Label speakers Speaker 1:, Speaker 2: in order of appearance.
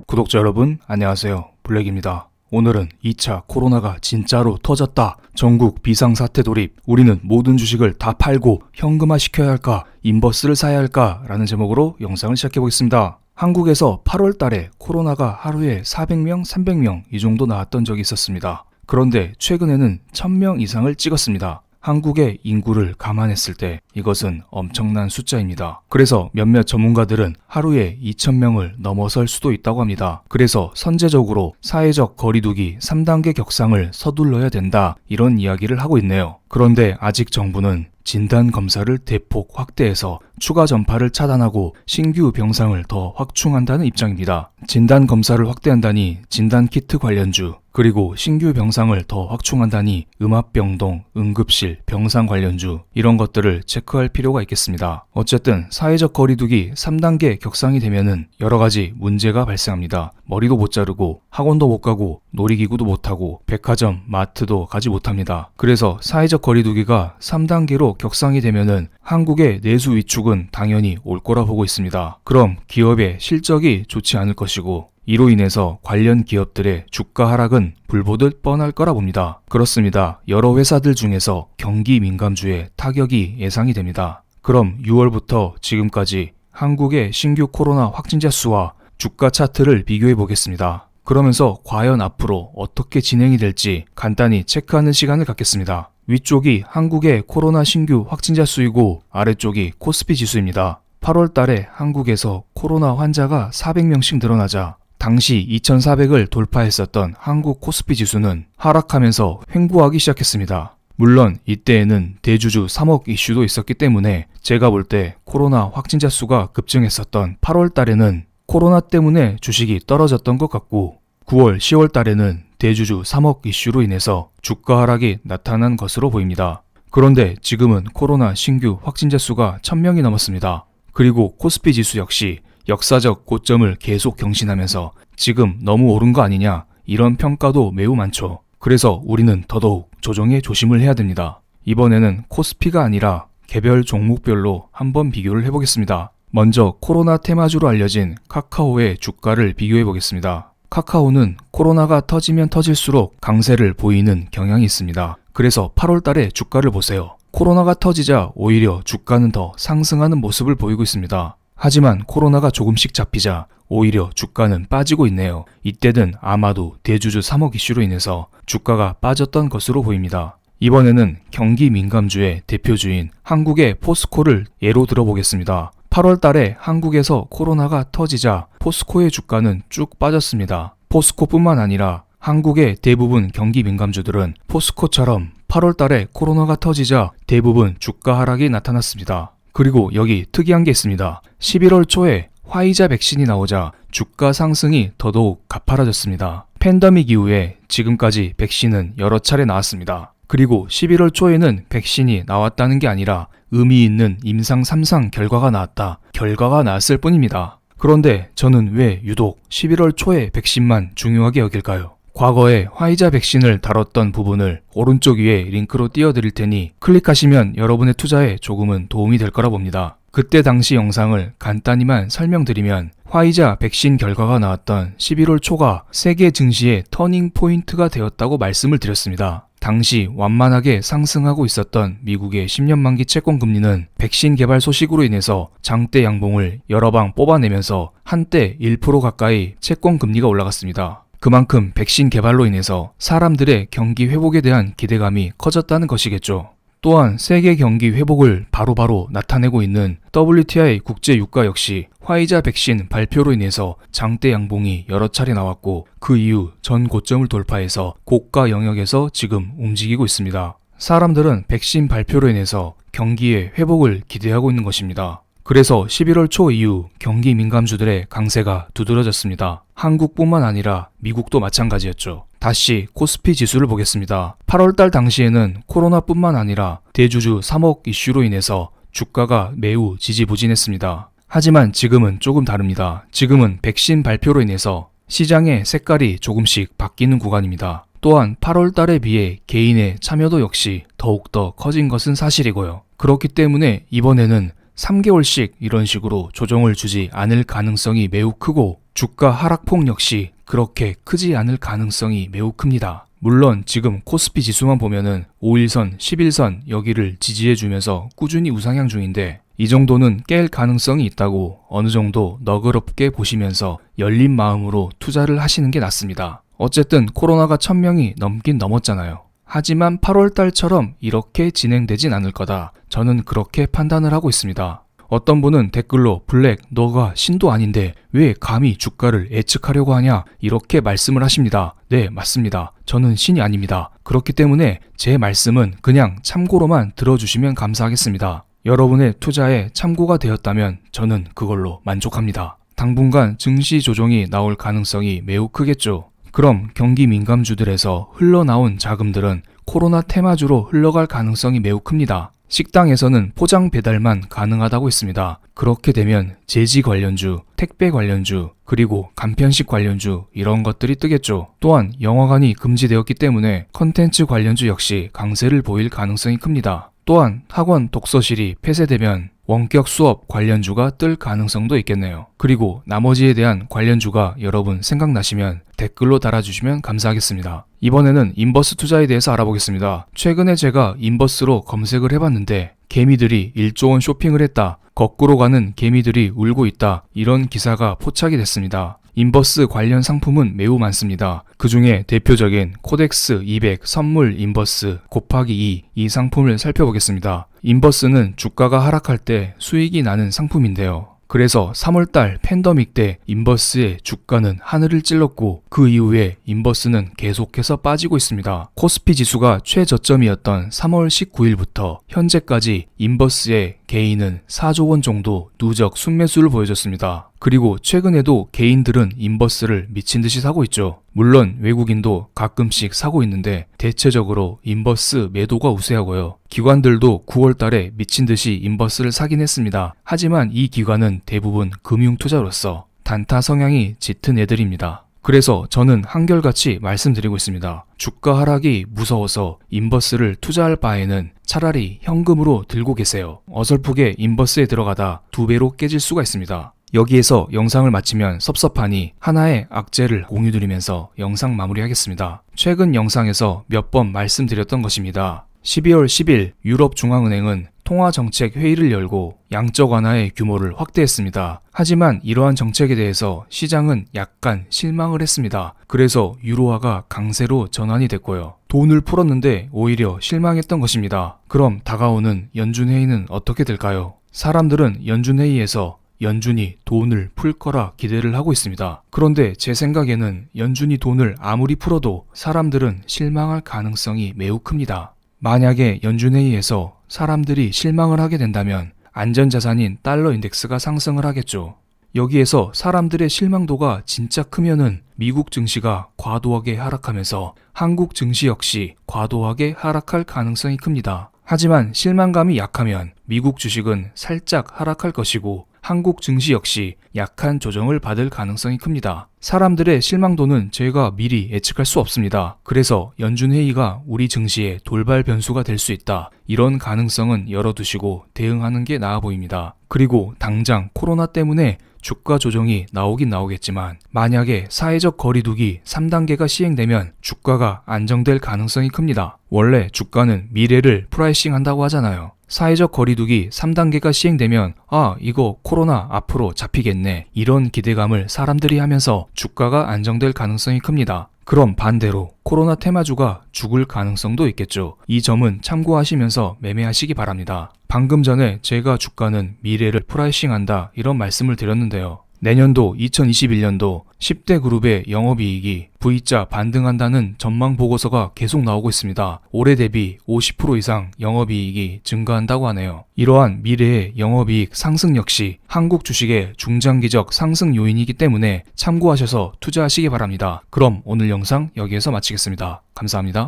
Speaker 1: 구독자 여러분 안녕하세요. 블랙입니다. 오늘은 2차 코로나가 진짜로 터졌다. 전국 비상사태 돌입. 우리는 모든 주식을 다 팔고 현금화 시켜야 할까? 인버스를 사야 할까? 라는 제목으로 영상을 시작해보겠습니다. 한국에서 8월 달에 코로나가 하루에 400명, 300명 이 정도 나왔던 적이 있었습니다. 그런데 최근에는 1000명 이상을 찍었습니다. 한국의 인구를 감안했을 때 이것은 엄청난 숫자입니다. 그래서 몇몇 전문가들은 하루에 2000명을 넘어설 수도 있다고 합니다. 그래서 선제적으로 사회적 거리두기 3단계 격상을 서둘러야 된다, 이런 이야기를 하고 있네요. 그런데 아직 정부는 진단검사를 대폭 확대해서 추가 전파를 차단하고 신규 병상을 더 확충한다는 입장입니다. 진단검사를 확대한다니 진단키트 관련주, 그리고 신규 병상을 더 확충한다니 음압병동, 응급실, 병상 관련주, 이런 것들을 체크할 필요가 있겠습니다. 어쨌든 사회적 거리두기 3단계 격상이 되면은 여러 가지 문제가 발생합니다. 머리도 못 자르고 학원도 못 가고 놀이기구도 못 하고 백화점, 마트도 가지 못합니다. 그래서 사회적 거리두기가 3단계로 격상이 되면은 한국의 내수 위축은 당연히 올 거라 보고 있습니다. 그럼 기업의 실적이 좋지 않을 것이고 이로 인해서 관련 기업들의 주가 하락은 불보듯 뻔할 거라 봅니다. 그렇습니다. 여러 회사들 중에서 경기 민감주에 타격이 예상이 됩니다. 그럼 6월부터 지금까지 한국의 신규 코로나 확진자 수와 주가 차트를 비교해 보겠습니다. 그러면서 과연 앞으로 어떻게 진행이 될지 간단히 체크하는 시간을 갖겠습니다. 위쪽이 한국의 코로나 신규 확진자 수이고 아래쪽이 코스피 지수입니다. 8월 달에 한국에서 코로나 환자가 400명씩 늘어나자 당시 2400을 돌파했었던 한국 코스피 지수는 하락하면서 횡보하기 시작했습니다. 물론 이때에는 대주주 3억 이슈도 있었기 때문에 제가 볼 때 코로나 확진자 수가 급증했었던 8월 달에는 코로나 때문에 주식이 떨어졌던 것 같고 9월, 10월 달에는 대주주 3억 이슈로 인해서 주가 하락이 나타난 것으로 보입니다. 그런데 지금은 코로나 신규 확진자 수가 1000명이 넘었습니다. 그리고 코스피 지수 역시 역사적 고점을 계속 경신하면서 지금 너무 오른 거 아니냐, 이런 평가도 매우 많죠. 그래서 우리는 더더욱 조정에 조심을 해야 됩니다. 이번에는 코스피가 아니라 개별 종목별로 한번 비교를 해보겠습니다. 먼저 코로나 테마주로 알려진 카카오의 주가를 비교해 보겠습니다. 카카오는 코로나가 터지면 터질수록 강세를 보이는 경향이 있습니다. 그래서 8월 달에 주가를 보세요. 코로나가 터지자 오히려 주가는 더 상승하는 모습을 보이고 있습니다. 하지만 코로나가 조금씩 잡히자 오히려 주가는 빠지고 있네요. 이때는 아마도 대주주 3억 이슈로 인해서 주가가 빠졌던 것으로 보입니다. 이번에는 경기 민감주의 대표주인 한국의 포스코를 예로 들어보겠습니다. 8월 달에 한국에서 코로나가 터지자 포스코의 주가는 쭉 빠졌습니다. 포스코뿐만 아니라 한국의 대부분 경기 민감주들은 포스코처럼 8월 달에 코로나가 터지자 대부분 주가 하락이 나타났습니다. 그리고 여기 특이한 게 있습니다. 11월 초에 화이자 백신이 나오자 주가 상승이 더더욱 가파라졌습니다. 팬데믹 이후에 지금까지 백신은 여러 차례 나왔습니다. 그리고 11월 초에는 백신이 나왔다는 게 아니라 의미 있는 임상 3상 결과가 나왔다, 결과가 나왔을 뿐입니다. 그런데 저는 왜 유독 11월 초에 백신만 중요하게 여길까요? 과거에 화이자 백신을 다뤘던 부분을 오른쪽 위에 링크로 띄워드릴 테니 클릭하시면 여러분의 투자에 조금은 도움이 될 거라 봅니다. 그때 당시 영상을 간단히만 설명드리면 화이자 백신 결과가 나왔던 11월 초가 세계 증시의 터닝 포인트가 되었다고 말씀을 드렸습니다. 당시 완만하게 상승하고 있었던 미국의 10년 만기 채권 금리는 백신 개발 소식으로 인해서 장대 양봉을 여러 방 뽑아내면서 한때 1% 가까이 채권 금리가 올라갔습니다. 그만큼 백신 개발로 인해서 사람들의 경기 회복에 대한 기대감이 커졌다는 것이겠죠. 또한 세계 경기 회복을 바로바로 나타내고 있는 WTI 국제 유가 역시 화이자 백신 발표로 인해서 장대 양봉이 여러 차례 나왔고 그 이후 전 고점을 돌파해서 고가 영역에서 지금 움직이고 있습니다. 사람들은 백신 발표로 인해서 경기의 회복을 기대하고 있는 것입니다. 그래서 11월 초 이후 경기 민감주들의 강세가 두드러졌습니다. 한국뿐만 아니라 미국도 마찬가지였죠. 다시 코스피 지수를 보겠습니다. 8월달 당시에는 코로나뿐만 아니라 대주주 3억 이슈로 인해서 주가가 매우 지지부진했습니다. 하지만 지금은 조금 다릅니다. 지금은 백신 발표로 인해서 시장의 색깔이 조금씩 바뀌는 구간입니다. 또한 8월 달에 비해 개인의 참여도 역시 더욱더 커진 것은 사실이고요. 그렇기 때문에 이번에는 3개월씩 이런 식으로 조정을 주지 않을 가능성이 매우 크고 주가 하락폭 역시 그렇게 크지 않을 가능성이 매우 큽니다. 물론 지금 코스피 지수만 보면은 5일선, 10일선 여기를 지지해주면서 꾸준히 우상향 중인데 이 정도는 깰 가능성이 있다고 어느 정도 너그럽게 보시면서 열린 마음으로 투자를 하시는 게 낫습니다. 어쨌든 코로나가 1000명이 넘긴 넘었잖아요. 하지만 8월달처럼 이렇게 진행되진 않을 거다. 저는 그렇게 판단을 하고 있습니다. 어떤 분은 댓글로 블랙 너가 신도 아닌데 왜 감히 주가를 예측하려고 하냐 이렇게 말씀을 하십니다. 네, 맞습니다. 저는 신이 아닙니다. 그렇기 때문에 제 말씀은 그냥 참고로만 들어주시면 감사하겠습니다. 여러분의 투자에 참고가 되었다면 저는 그걸로 만족합니다. 당분간 증시 조정이 나올 가능성이 매우 크겠죠. 그럼 경기 민감주들에서 흘러나온 자금들은 코로나 테마주로 흘러갈 가능성이 매우 큽니다. 식당에서는 포장 배달만 가능하다고 했습니다. 그렇게 되면 제지 관련주, 택배 관련주, 그리고 간편식 관련주 이런 것들이 뜨겠죠. 또한 영화관이 금지되었기 때문에 컨텐츠 관련주 역시 강세를 보일 가능성이 큽니다. 또한 학원 독서실이 폐쇄되면 원격 수업 관련주가 뜰 가능성도 있겠네요. 그리고 나머지에 대한 관련주가 여러분 생각나시면 댓글로 달아주시면 감사하겠습니다. 이번에는 인버스 투자에 대해서 알아보겠습니다. 최근에 제가 인버스로 검색을 해봤는데 개미들이 1조 원 쇼핑을 했다. 거꾸로 가는 개미들이 울고 있다. 이런 기사가 포착이 됐습니다. 인버스 관련 상품은 매우 많습니다. 그 중에 대표적인 코덱스 200 선물 인버스 곱하기 2 이 상품을 살펴보겠습니다. 인버스는 주가가 하락할 때 수익이 나는 상품인데요. 그래서 3월달 팬더믹 때 인버스의 주가는 하늘을 찔렀고 그 이후에 인버스는 계속해서 빠지고 있습니다. 코스피 지수가 최저점이었던 3월 19일부터 현재까지 인버스의 개인은 4조 원 정도 누적 순매수를 보여줬습니다. 그리고 최근에도 개인들은 인버스를 미친듯이 사고 있죠. 물론 외국인도 가끔씩 사고 있는데 대체적으로 인버스 매도가 우세하고요. 기관들도 9월 달에 미친듯이 인버스를 사긴 했습니다. 하지만 이 기관은 대부분 금융투자로서 단타 성향이 짙은 애들입니다. 그래서 저는 한결같이 말씀드리고 있습니다. 주가 하락이 무서워서 인버스를 투자할 바에는 차라리 현금으로 들고 계세요. 어설프게 인버스에 들어가다 2배로 깨질 수가 있습니다. 여기에서 영상을 마치면 섭섭하니 하나의 악재를 공유드리면서 영상 마무리하겠습니다. 최근 영상에서 몇 번 말씀드렸던 것입니다. 12월 10일 유럽중앙은행은 통화정책 회의를 열고 양적 완화의 규모를 확대했습니다. 하지만 이러한 정책에 대해서 시장은 약간 실망을 했습니다. 그래서 유로화가 강세로 전환이 됐고요. 돈을 풀었는데 오히려 실망했던 것입니다. 그럼 다가오는 연준회의는 어떻게 될까요? 사람들은 연준회의에서 연준이 돈을 풀 거라 기대를 하고 있습니다. 그런데 제 생각에는 연준이 돈을 아무리 풀어도 사람들은 실망할 가능성이 매우 큽니다. 만약에 연준회의에서 사람들이 실망을 하게 된다면 안전자산인 달러 인덱스가 상승을 하겠죠. 여기에서 사람들의 실망도가 진짜 크면은 미국 증시가 과도하게 하락하면서 한국 증시 역시 과도하게 하락할 가능성이 큽니다. 하지만 실망감이 약하면 미국 주식은 살짝 하락할 것이고 한국 증시 역시 약한 조정을 받을 가능성이 큽니다. 사람들의 실망도는 제가 미리 예측할 수 없습니다. 그래서 연준회의가 우리 증시에 돌발 변수가 될 수 있다. 이런 가능성은 열어두시고 대응하는 게 나아 보입니다. 그리고 당장 코로나 때문에 주가 조정이 나오긴 나오겠지만 만약에 사회적 거리두기 3단계가 시행되면 주가가 안정될 가능성이 큽니다. 원래 주가는 미래를 프라이싱 한다고 하잖아요. 사회적 거리두기 3단계가 시행되면 이거 코로나 앞으로 잡히겠네 이런 기대감을 사람들이 하면서 주가가 안정될 가능성이 큽니다. 그럼 반대로 코로나 테마주가 죽을 가능성도 있겠죠. 이 점은 참고하시면서 매매하시기 바랍니다. 방금 전에 제가 주가는 미래를 프라이싱한다 이런 말씀을 드렸는데요. 내년도 2021년도 10대 그룹의 영업이익이 V자 반등한다는 전망 보고서가 계속 나오고 있습니다. 올해 대비 50% 이상 영업이익이 증가한다고 하네요. 이러한 미래의 영업이익 상승 역시 한국 주식의 중장기적 상승 요인이기 때문에 참고하셔서 투자하시기 바랍니다. 그럼 오늘 영상 여기에서 마치겠습니다. 감사합니다.